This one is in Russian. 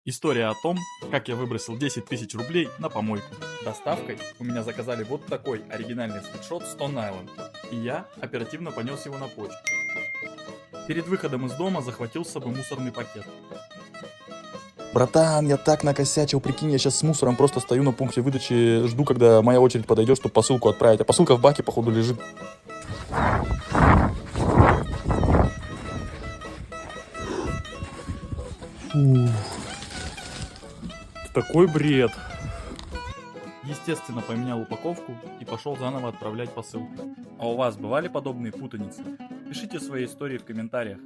История о том, как я выбросил 10 тысяч рублей на помойку. Доставкой у меня заказали вот такой оригинальный свитшот Stone Island, и я оперативно понес его на почту. Перед выходом из дома захватил с собой мусорный пакет. Братан, я так накосячил, прикинь, я сейчас с мусором просто стою на пункте выдачи, жду, когда моя очередь подойдет, чтобы посылку отправить. А посылка в баке, походу, лежит. Такой бред. Естественно, поменял упаковку и пошел заново отправлять посылку. А у вас бывали подобные путаницы? Пишите свои истории в комментариях.